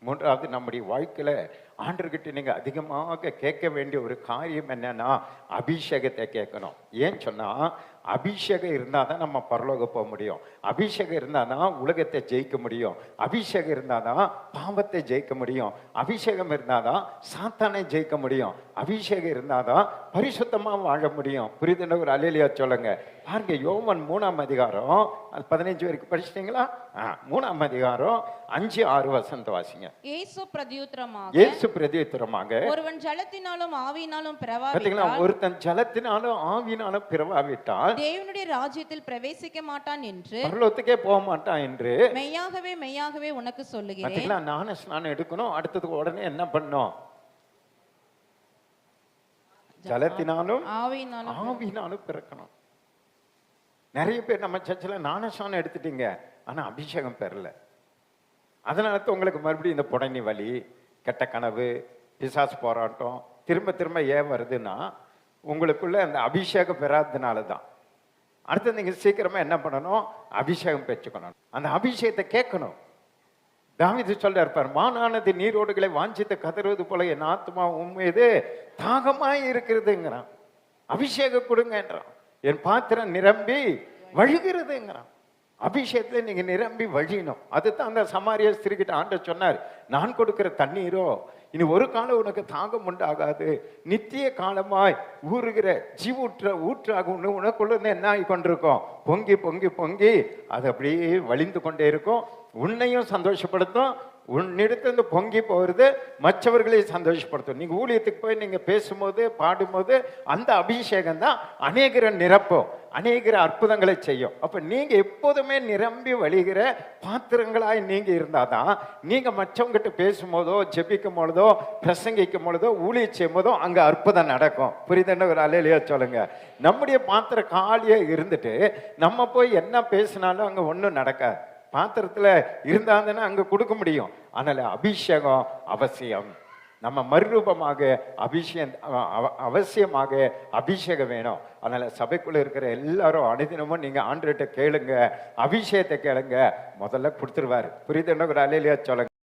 மூன்றாவது, நம்முடைய வாழ்க்கையில ஆண்டவர்கிட்ட நீங்க அதிகமாக கேட்க வேண்டிய ஒரு காரியம் என்னன்னா, அபிஷேகத்தை கேட்கணும். ஏன்னு சொன்னா, அபிஷேகம் இருந்தால் தான் நம்ம பரலோகம் போக முடியும். அபிஷேகம் இருந்தால் தான் உலகத்தை ஜெயிக்க முடியும். அபிஷேகம் இருந்தால் தான் பாவத்தை ஜெயிக்க முடியும். அபிஷேகம் இருந்தால் தான் சாத்தானை ஜெயிக்க முடியும். அபிஷேகம் இருந்தால் தான் பரிசுத்தமாக வாழ முடியும். புரியுதுன்னு ஒரு அல்லேலூயா சொல்லுங்க. பாருங்க, யோவான் 3ஆம் அதிகாரம் 15 வரைக்கும் படிச்சிட்டீங்களா? 3ஆம் அதிகாரம் 5, 6 வசனத்தை வாசிங்க. இயேசு பிரதியுத்தரமாக, ஒருவன் ஜலத்தினாலும் ஆவியினாலும் பிறவாவிட்டால், ஒருத்தன் ஜலத்தினாலும் ஆவியினாலும் பிறவாவிட்டால் தேவனுடைய ராஜ்யத்தில் பிரவேசிக்க மாட்டான் என்று, பரலோகத்துக்கே போக மாட்டான் என்று மெய்யாகவே மெய்யாகவே உனக்கு சொல்லுகிறேன். ஞான ஸ்நானம் எடுக்கணும். அடுத்ததுக்கு உடனே என்ன பண்ணணும்? ஜலத்தினாலும் ஆவியினாலும் பிறக்கணும். நிறைய பேர் நம்ம சர்ச்சில் ஞானஸ்நானம் எடுத்துட்டீங்க, ஆனா அபிஷேகம் பெறல. அதனால உங்களுக்கு மறுபடியும் இந்த புடனி வலி, கெட்ட கனவு, பிசாசு போராட்டம் திரும்ப திரும்ப ஏன் வருதுன்னா, உங்களுக்குள்ள அந்த அபிஷேகம் பெறாததுனால தான். அடுத்து நீங்க சீக்கிரமா என்ன பண்ணணும்? அபிஷேகம் பெற்றுக்கணும். அந்த அபிஷேகத்தை கேட்கணும். தாவீது சொல்றார் பாரு, மானானது நீரோடுகளை வாஞ்சித்து கதறுவது போல என் ஆத்மா உண்மையது தாகமாய் இருக்கிறதுங்கிறான். அபிஷேகம் கொடுங்கன்றான். என் பாத்திரம் நிரம்பி வழிகிறதுங்கிறான். அபிஷேகத்தை நீங்க நிரம்பி வழியணும். அதுதான் அந்த சமாரிய ஸ்திரீகிட்ட ஆண்டவர் சொன்னார், நான் கொடுக்கிற தண்ணீரோ இனி ஒரு காலம் உனக்கு தாகம் உண்டாகாது, நித்திய காலமாய் ஊறுகிற ஊற்றாக உனக்குள்ள என்ன ஆகி கொண்டிருக்கும்? பொங்கி பொங்கி பொங்கி அது அப்படியே வழிந்து கொண்டே இருக்கும். உன்னையும் சந்தோஷப்படுத்தும். உன்னிடத்து பொங்கி போகிறது மற்றவர்களை சந்தோஷப்படுத்தும். நீங்க ஊழியத்துக்கு போய் நீங்க பேசும்போது பாடும்போது அந்த அபிஷேகம் தான் அநேகரை நிரப்பும், அநேகர அற்புதங்களை செய்யும். அப்ப நீங்க எப்போதுமே நிரம்பி வழிகிற பாத்திரங்களாய் நீங்க இருந்தாதான் நீங்க மற்றவங்கிட்ட பேசும்போதோ, ஜெபிக்கும் பொழுதோ, பிரசங்கிக்கும் பொழுதோ, ஊழியம் செய்யும் போதோ அங்க அற்புதம் நடக்கும். புரியுதுன்னு ஒரு அல்லேலூயா சொல்லுங்க. நம்முடைய பாத்திரம் காலியா இருந்துட்டு நம்ம போய் என்ன பேசினாலும் அங்க ஒன்றும் நடக்காது. பாத்திரத்துல இருந்தாங்கன்னா அங்க கொடுக்க முடியும். அதனால அபிஷேகம் அவசியம். நம்ம மறுரூபமாக அவசியமாக அபிஷேகம் வேணும். அதனால சபைக்குள்ள இருக்கிற எல்லாரும் அனுதினமும் நீங்க ஆண்டவர்கிட்ட கேளுங்க, அபிஷேகத்தை கேளுங்க, முதல்ல கொடுத்துருவாரு. புரியுதுன்னு ஒரு அல்லேலூயா சொல்லுங்க.